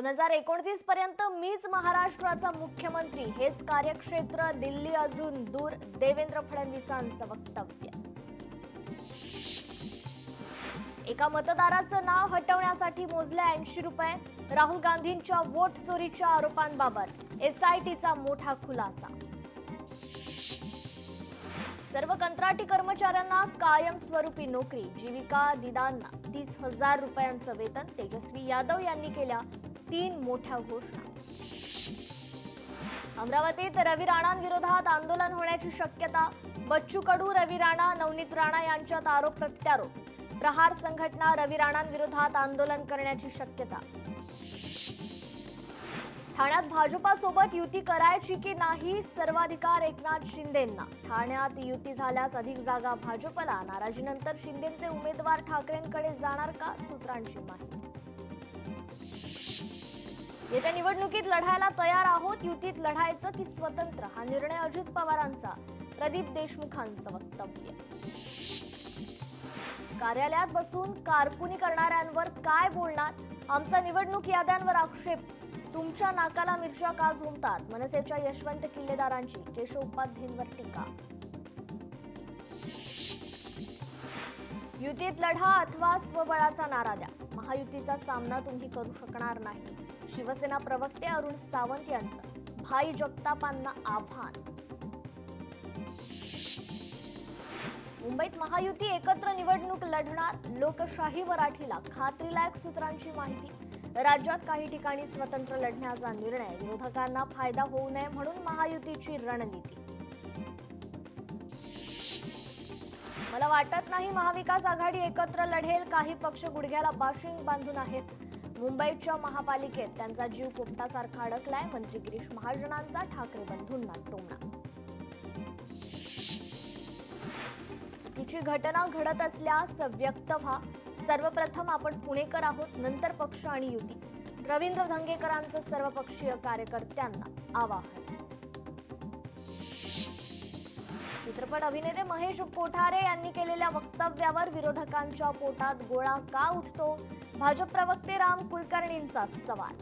2029 पर्यंत मीच महाराष्ट्राचा मुख्यमंत्री, हेच कार्यक्षेत्र, दिल्ली अजून दूर, देवेंद्र फडणवीसांचं वक्तव्य. एका मतदाराचं नाव हटवण्यासाठी मोजले 80 रुपये. राहुल गांधींच्या वोट चोरीच्या आरोपांबाबत एसआयटीचा मोठा खुलासा. सर्व कंत्राटी कर्मचाऱ्यांना कायमस्वरूपी नोकरी. जीविका दीदांना 30,000 रुपयांचं वेतन. तेजस्वी यादव यांनी केल्या 3 मोठ्या घोषणा. अमरावतीत रवी राणांविरोधात आंदोलन होण्याची शक्यता. बच्चू कडू, रवी राणा, नवनीत राणा यांच्यात आरोप प्रत्यारोप. प्रहार संघटना रवी राणांविरोधात आंदोलन करण्याची शक्यता. ठाण्यात भाजपासोबत युती करायची की नाही, सर्वाधिकार एकनाथ शिंदेंना. ठाण्यात युती झाल्यास अधिक जागा भाजपला. नाराजीनंतर शिंदेचे उमेदवार ठाकरेंकडे जाणार का, सूत्रांची माहिती. येत्या निवडणुकीत लढायला तयार आहोत. युतीत लढायचं की स्वतंत्र, हा निर्णय अजित पवारांचा. प्रदीप देशमुखांचं वक्तव्य. कार्यालयात बसून कारकुनी करणाऱ्यांवर काय बोलणार, आमचा निवडणूक याद्यांवर आक्षेप. तुमच्या नाकाला मिरच्या का झोंबतात, मनसेच्या यशवंत किल्लेदारांची. केशव उपाध्येंवर टीका. युतीत लढा अथवा स्वबळाचा नारा द्या, महायुतीचा सामना तुम्ही करू शकणार नाही. शिवसेना प्रवक्ते अरुण सावंत यांचं भाई जगतापांना आव्हान. मुंबईत महायुती एकत्र निवडणूक लढणार. लोकशाही मराठीला खात्रीलायक सूत्रांची माहिती. राज्यात काही ठिकाणी स्वतंत्र लढण्याचा निर्णय. विरोधकांना फायदा होऊ नये म्हणून महायुतीची रणनीती. मला वाटत नाही महाविकास आघाडी एकत्र लढेल. काही पक्ष गुडघ्याला बाशिंग बांधून आहेत. मुंबईच्या महापालिकेत त्यांचा जीव पोपटासारखा अडकलाय. मंत्री गिरीश महाजनांचा ठाकरे बंधूंना टोमणा. चुकीची घटना घडत असल्यास व्यक्त व्हा. सर्वप्रथम आपण पुणेकर आहोत, नंतर पक्ष आणि युती. रवींद्र धंगेकरांचं सर्वपक्षीय कार्यकर्त्यांना आवाहन. चित्रपट अभिनेते महेश कोठारे यांनी केलेल्या वक्तव्यावर विरोधकांच्या पोटात गोळा का उठतो, भाजप प्रवक्ते राम कुलकर्णींचा सवाल.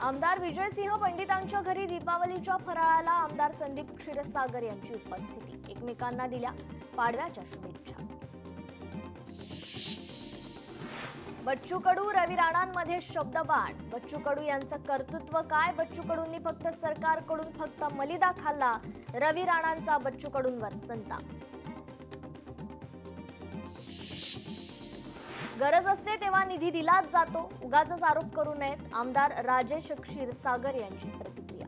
आमदार विजयसिंह पंडितांच्या घरी दीपावलीच्या फराळाला आमदार संदीप क्षीरसागर यांची उपस्थिती. एकमेकांना दिल्या पाडव्याच्या शुभेच्छा. बच्चू कडू, रवी राणांमध्ये शब्दबाण. बच्चू कडू यांचं कर्तृत्व काय, बच्चू कडूंनी फक्त सरकारकडून फक्त मलिदा खाल्ला. रवी राणांचा बच्चू कडूंवर संताप. गरज असते तेव्हा निधी दिलाच जातो, उगाचच आरोप करू नयेत. आमदार राजेश क्षीरसागर यांची प्रतिक्रिया.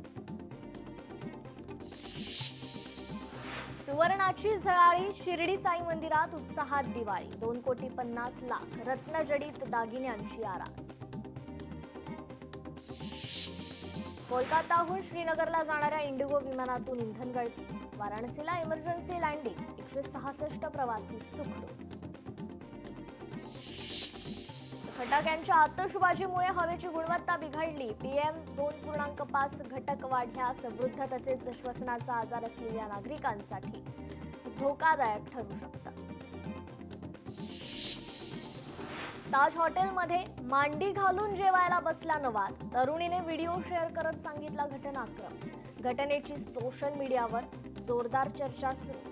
सुवर्णाची झळाळी. शिर्डी साई मंदिरात उत्साहात दिवाळी. 2,50,00,000 रत्नजडित दागिन्यांची आरास. कोलकाताहून श्रीनगरला जाणाऱ्या इंडिगो विमानातून इंधन गळती. वाराणसीला इमर्जन्सी लँडिंग. 166 प्रवासी सुखरूप. फटाक्यांच्या आतषबाजीमुळे हवेची गुणवत्ता बिघडली. PM 2.5 घटक वाढल्यास वृद्ध तसेच श्वसनाचा आजार असलेल्या नागरिकांसाठी धोकादायक ठरू शकतात. ताज हॉटेलमध्ये मांडी घालून जेवायला बसला नवाब. तरुणीने व्हिडिओ शेअर करत सांगितला घटनाक्रम. घटनेची सोशल मीडियावर जोरदार चर्चा सुरू.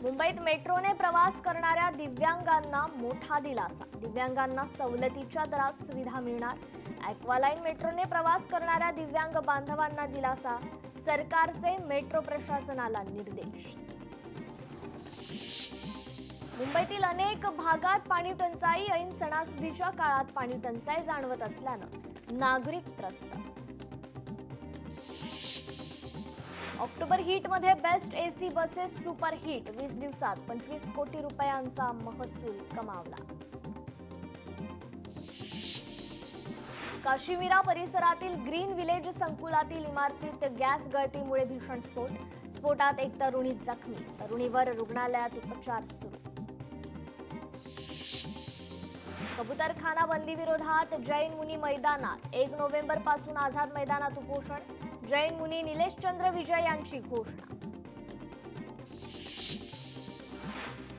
मुंबईत मेट्रोने प्रवास करणाऱ्या दिव्यांगांना मोठा दिलासा. दिव्यांगांना सवलतीच्या दरात सुविधा मिळणार. ॲक्वालाईन मेट्रोने प्रवास करणाऱ्या दिव्यांग बांधवांना दिलासा. सरकारचे मेट्रो प्रशासनाला निर्देश. मुंबईतील अनेक भागात पाणी टंचाई. ऐन सणासुदीच्या काळात पाणी टंचाई जाणवत असल्यानं नागरिक त्रस्त. ऑक्टोबर हीटमध्ये BEST AC buses super hit. 20 दिवसात 25 कोटी रुपयांचा महसूल कमावला. काशीमीरा परिसरातील ग्रीन विलेज संकुलातील इमारतीत गॅस गळतीमुळे भीषण स्फोट. स्फोटात एक तरुणी जखमी. तरुणीवर रुग्णालयात उपचार सुरू. कबूतरखाना बंदी विरोधात जैन मुनी मैदानात. 1 नोव्हेंबर पासून आझाद मैदानात उपोषण. जैन मुनी निलेश चंद्र विजय यांची घोषणा.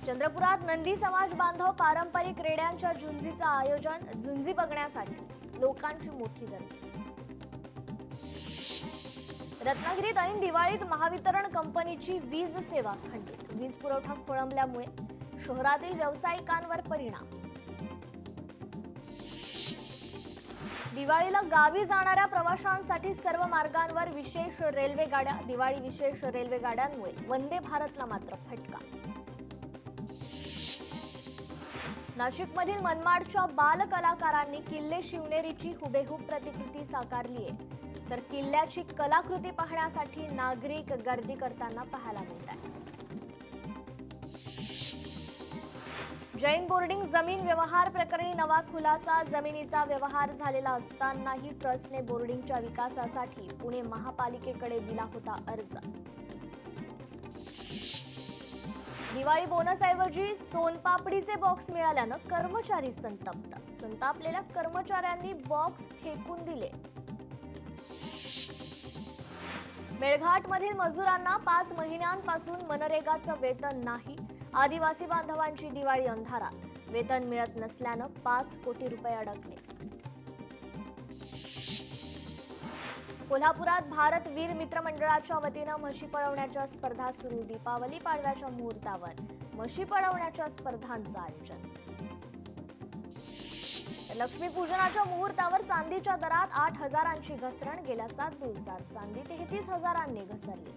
चंद्रपुरात नंदी समाज बांधव पारंपरिक रेड्यांच्या झुंजीचं आयोजन, झुंजी बघण्यासाठी लोकांची मोठी गर्दी. रत्नागिरीत ऐन दिवाळीत महावितरण कंपनीची वीज सेवा खंडित, वीज पुरवठा खोळंबल्यामुळे शहरातील व्यावसायिकांवर परिणाम. दिवाळीला गावी जाणाऱ्या प्रवाशांसाठी सर्व मार्गांवर विशेष रेल्वे गाड्या, दिवाळी विशेष रेल्वे गाड्यांमुळे वंदे भारतला मात्र फटका. नाशिकमधील मनमाडच्या बाल कलाकारांनी किल्ले शिवनेरीची हुबेहूब प्रतिकृती साकारली आहे, तर किल्ल्याची कलाकृती पाहण्यासाठी नागरिक गर्दी करताना पाहायला मिळत आहे. जैन बोर्डिंग जमीन व्यवहार प्रकरणी नवा खुलासा, जमिनीचा व्यवहार झालेला असतानाही ट्रस्टने बोर्डिंगच्या विकासासाठी पुणे महापालिकेकडे दिला होता अर्ज. दिवाळी बोनसऐवजी सोनपापडीचे बॉक्स मिळाल्यानं कर्मचारी संतप्त, संतापलेल्या कर्मचाऱ्यांनी बॉक्स फेकून दिले. मेळघाटमधील मजुरांना 5 महिन्यांपासून मनरेगाचं वेतन नाही, आदिवासी बांधवांची दिवाळी अंधारात, वेतन मिळत नसल्यानं 5 कोटी रुपये अडकले. कोल्हापुरात भारत वीर मित्र मंडळाच्या वतीनं म्हशी पळवण्याच्या स्पर्धा सुरू, दीपावली पाडव्याच्या मुहूर्तावर म्हशी पळवण्याच्या स्पर्धांचं आयोजन. लक्ष्मीपूजनाच्या मुहूर्तावर चांदीच्या दरात 8,000ची घसरण, गेल्या 7 दिवसात चांदी 33,000नी घसरली.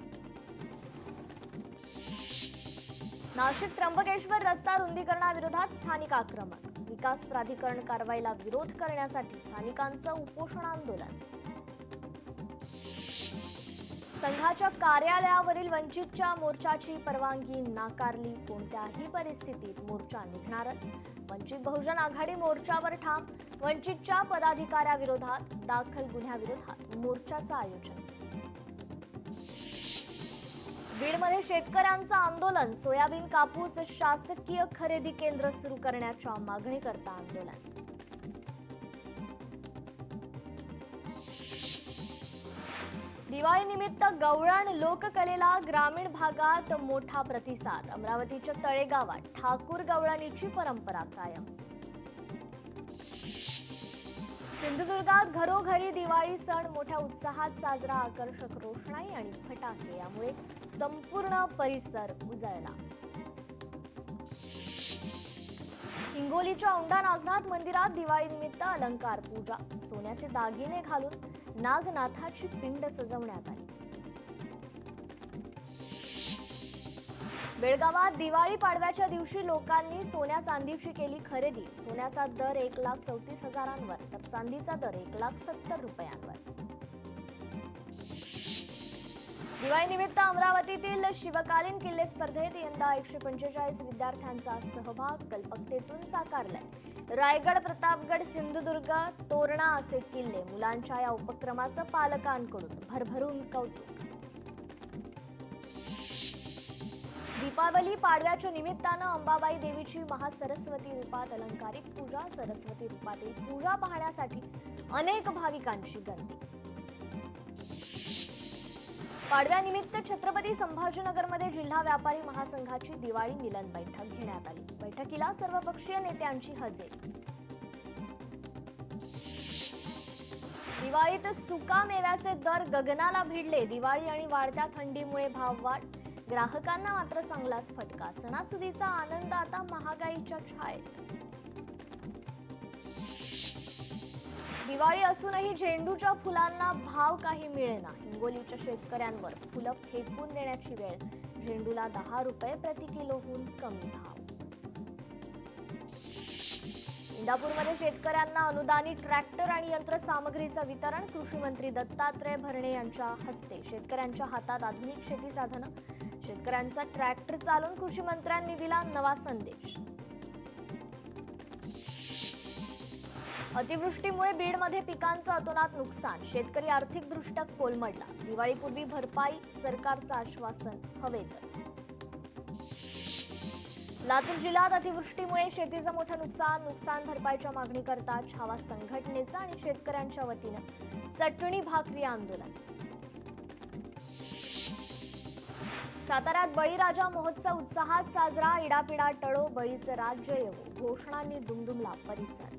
नाशिक त्र्यंबकेश्वर रस्ता रुंदीकरणाविरोधात स्थानिक आक्रमक, विकास प्राधिकरण कारवाईला विरोध करण्यासाठी स्थानिकांचं उपोषण आंदोलन. संघाच्या कार्यालयावरील वंचितच्या मोर्चाची परवानगी नाकारली, कोणत्याही परिस्थितीत मोर्चा निघणारच. वंचित बहुजन आघाडी मोर्चावर ठाम, वंचितच्या पदाधिकाऱ्याविरोधात दाखल गुन्ह्याविरोधात मोर्चाचं आयोजन. बीडमध्ये शेतकऱ्यांचं आंदोलन, सोयाबीन कापूस शासकीय खरेदी केंद्र सुरू करण्याच्या मागणीकरता आंदोलन. दिवाळीनिमित्त गवळण लोककलेला ग्रामीण भागात मोठा प्रतिसाद, अमरावतीच्या तळेगावात ठाकूर गवळणीची परंपरा कायम. सिंधुदुर्गात घरोघरी दिवाळी सण मोठ्या उत्साहात साजरा, आकर्षक रोषणाई आणि फटाके यामुळे संपूर्ण परिसर उजळला. हिंगोलीच्या औंढा नागनाथ मंदिरात दिवाळीनिमित्त अलंकार पूजा, सोन्याचे दागिने घालून नागनाथाची पिंड सजवण्यात आली. बेळगावात दिवाळी पाडव्याच्या दिवशी लोकांनी सोन्या चांदीची केली खरेदी, सोन्याचा दर 1,34,000वर तर चांदीचा दर 1,70,000 रुपयांवर. दिवाळीनिमित्त अमरावतीतील शिवकालीन किल्ले स्पर्धेत यंदा 145 विद्यार्थ्यांचा सहभाग, कल्पकतेतून साकारलाय. रायगड, प्रतापगड, सिंधुदुर्ग, तोरणा असे किल्ले, मुलांच्या या उपक्रमाचं पालकांकडून भरभरून कौतुक. दीपावली पाडव्याच्या निमित्तानं अंबाबाई देवीची महासरस्वती रूपात अलंकारिक पूजा, सरस्वती रूपातील पूजा पाहण्यासाठी अनेक भाविकांची गर्दी. पाडव्यानिमित्त छत्रपती संभाजीनगरमध्ये जिल्हा व्यापारी महासंघाची दिवाळी मिलन बैठक घेण्यात आली. बैठकीला सर्वपक्षीय नेत्यांची हजेरी. दिवाळीत सुका मेव्याचे दर गगनाला भिडले, दिवाळी आणि वाढत्या थंडीमुळे भाववाढ, ग्राहकांना मात्र चांगलाच फटका. सणासुदीचा आनंद आता महागाईच्या छायेत. दिवाळी असूनही झेंडूच्या फुलांना भाव काही मिळेना, हिंगोलीच्या शेतकऱ्यांवर फुलं फेकून देण्याची वेळ, झेंडूला 10 रुपये प्रति किलोहून कमी भाव. इंदापूरमध्ये शेतकऱ्यांना अनुदानित ट्रॅक्टर आणि यंत्रसामग्रीचं वितरण, कृषी मंत्री दत्तात्रय भरणे यांच्या हस्ते शेतकऱ्यांच्या हातात आधुनिक शेती साधनं, शेतकऱ्यांचा ट्रॅक्टर चालवून कृषी मंत्र्यांनी दिला नवा संदेश. अतिवृष्टीमुळे बीडमध्ये पिकांचं अतोनात नुकसान, शेतकरी आर्थिकदृष्ट्या कोलमडला, दिवाळीपूर्वी भरपाई, सरकारचं आश्वासन हवेतच. लातूर जिल्ह्यात अतिवृष्टीमुळे शेतीचं मोठं नुकसान भरपाईच्या मागणीकरता छावा संघटनेचं आणि शेतकऱ्यांच्या वतीनं चटणी भाकरी आंदोलन. साताऱ्यात बळीराजा महोत्सव उत्साहात साजरा. इडापिडा टळो, बळीचं राज्य येवो, घोषणांनी दुमदुमला परिसर.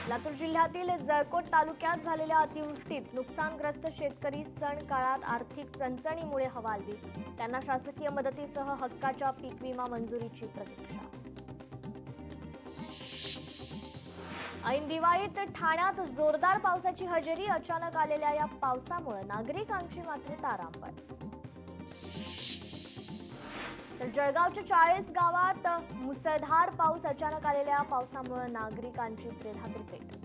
लातूर जिल्ह्यातील जळकोट तालुक्यात झालेल्या अतिवृष्टीत नुकसानग्रस्त शेतकरी सण काळात आर्थिक चणचणीमुळे हवालदिल. त्यांना शासकीय मदतीसह हक्काच्या पीक विमा मंजुरीची प्रतीक्षा. ऐन दिवाळीत ठाण्यात जोरदार पावसाची हजेरी. अचानक आलेल्या या पावसामुळे नागरिकांची मात्र तारांबळ. तर जळगावच्या 40 गावात मुसळधार पाऊस. अचानक आलेल्या पावसामुळे नागरिकांची त्रेधातिपेट.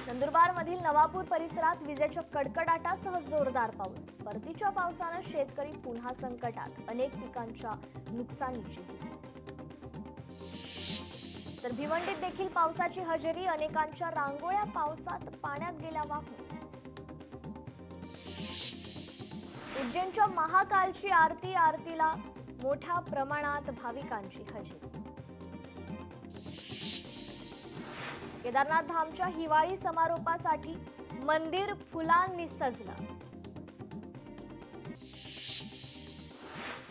नंदुरबारमधील नवापूर परिसरात विजेच्या कडकडाटासह जोरदार पाऊस. परतीच्या पावसानं शेतकरी पुन्हा संकटात. अनेक पिकांच्या नुकसानीची भीती. तर भिवंडीत देखील पावसाची हजेरी. अनेकांच्या रांगोळ्या पावसात पाण्यात गेल्या वाहून. उज्जैनच्या महाकालची आरती. आरतीला मोठ्या प्रमाणात भाविकांची हजेरी. केदारनाथ धामच्या हिवाळी समारोपासाठी मंदिर फुलांनी सजलं.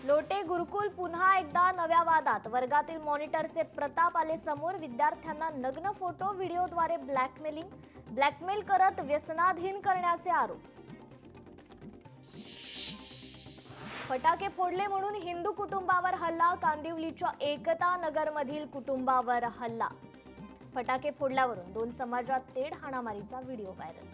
लोटे गुरुकुल पुन्हा एकदा नव्या वादात. वर्गातील मॉनिटरचे प्रताप आले समोर. विद्यार्थ्यांना नग्न फोटो व्हिडिओद्वारे ब्लॅकमेल करत व्यसनाधीन करण्याचे आरोप. फटाके फोडले म्हणून हिंदू कुटुंबावर हल्ला. कांदिवलीच्या एकता नगरमधील कुटुंबावर हल्ला. फटाके फोडल्यावरून 2 समाजात तेढ. हाणामारीचा व्हिडिओ व्हायरल.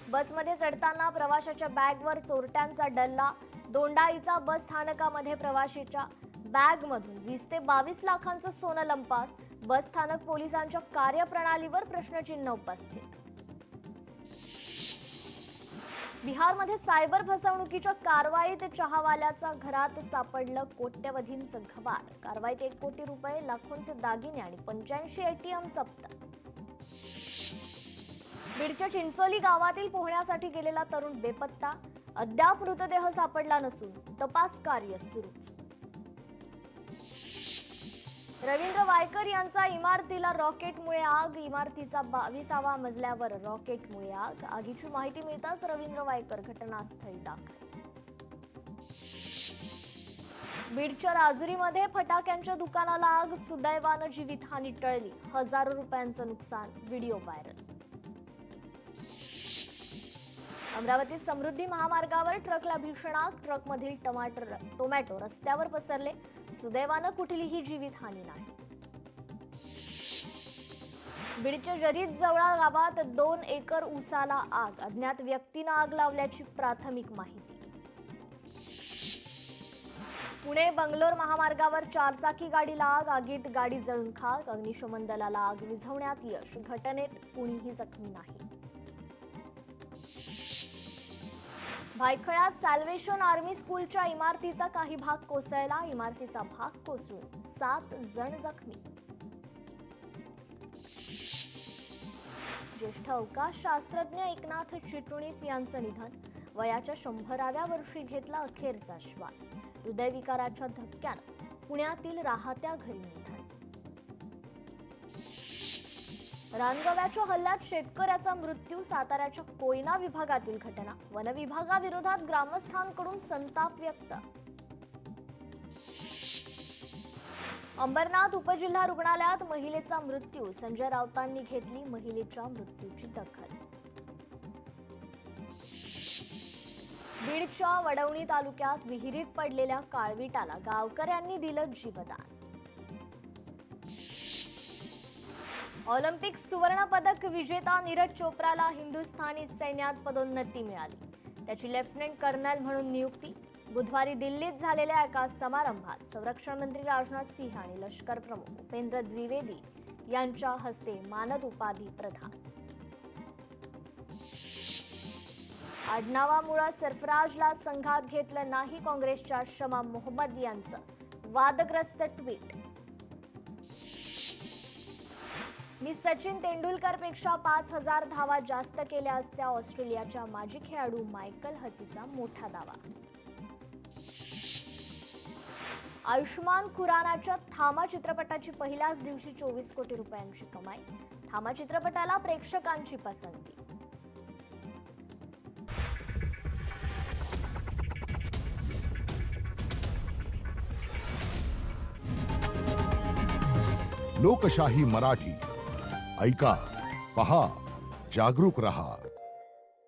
बसमध्ये चढताना प्रवाशाच्या बॅगवर चोरट्यांचा डल्ला. दोंडाईचा बस स्थानकामध्ये प्रवाशीच्या बॅगमधून 20 ते 22 लाखांचं सोनं लंपास. बस स्थानक पोलिसांच्या कार्यप्रणालीवर प्रश्नचिन्ह उपस्थित. बिहारमध्ये सायबर फसवणुकीच्या कारवाईत चहावाल्याच्या घरात सापडलं कोट्यवधींचं घबाड. कारवाईत 1 कोटी रुपये, लाखोंचे दागिने आणि 85 ATM जप्त. बीडच्या चिंचोली गावातील पोहण्यासाठी गेलेला तरुण बेपत्ता. अद्याप मृतदेह सापडला नसून तपास कार्य सुरूच. रवींद्र वायकर यांचा इमारतीला रॉकेटमुळे आग. इमारतीचा 22व्या मजल्यावर रॉकेटमुळे आग. आगीची माहिती मिळताच रवींद्र वायकर घटनास्थळी दाखल. बीडच्या राजुरीमध्ये फटाक्यांच्या दुकानाला आग. सुदैवानं जीवितहानी टळली. हजारो रुपयांचं नुकसान. Video viral. अमरावतीत समृद्धी महामार्गावर ट्रकला भीषण आग. ट्रकमधील टोमॅटो रस्त्यावर पसरले. सुदैवानं कुठलीही जीवितहानी नाही. बीडच्या जरीद जवळा गावात 2 एकर ऊसाला आग. अज्ञात व्यक्तीनं आग लावल्याची प्राथमिक माहिती. पुणे बंगलोर महामार्गावर 4 चाकी गाडीला आग. आगीत गाडी जळून खाक. अग्निशमन दलाला आग विझवण्यात यश. घटनेत कुणीही जखमी नाही. भायखळ्यात सॅल्वेशन आर्मी स्कूलच्या इमारतीचा काही भाग कोसळला. इमारतीचा भाग कोसळून 7 जण जखमी. ज्येष्ठ अवकाश शास्त्रज्ञ एकनाथ चिटणीस यांचं निधन. वयाच्या 100व्या वर्षी घेतला अखेरचा श्वास. हृदयविकाराच्या धक्क्यानं पुण्यातील राहत्या घरी निधन. रानगव्याच्या हल्ल्यात शेतकऱ्याचा मृत्यू. साताऱ्याच्या कोयना विभागातील घटना. वन विभागाविरोधात ग्रामस्थांकडून संताप व्यक्त. अंबरनाथ उपजिल्हा रुग्णालयात महिलेचा मृत्यू. संजय राऊतांनी घेतली महिलेच्या मृत्यूची दखल. बीडच्या वडवणी तालुक्यात विहिरीत पडलेल्या काळवीटाला गावकऱ्यांनी दिलं जीवदान. ऑलिम्पिक सुवर्ण पदक विजेता नीरज चोप्राला हिंदुस्थानी सैन्यात पदोन्नती मिळाली. त्याची लेफ्टनंट कर्नल म्हणून नियुक्ती. बुधवारी दिल्लीत झालेल्या एका समारंभात संरक्षण मंत्री राजनाथ सिंह आणि लष्कर प्रमुख उपेंद्र द्विवेदी यांच्या हस्ते मानद उपाधी प्रदान. आडनावामुळे सरफराजला संघात घेतलं नाही. काँग्रेसच्या शमा मोहम्मद यांचं वादग्रस्त ट्विट. मी सचिन तेंडुलकरपेक्षा 5000 धावा जास्त केल्या असत्या. ऑस्ट्रेलियाच्या माजी खेळाडू मायकल हसीचा मोठा दावा. आयुष्मान खुरानाच्या थामा चित्रपटाची पहिल्याच दिवशी 24 कोटी रुपयांची कमाई. थामा चित्रपटाला प्रेक्षकांची पसंती. लोकशाही मराठी ऐका, पहा, जागरूक रहा.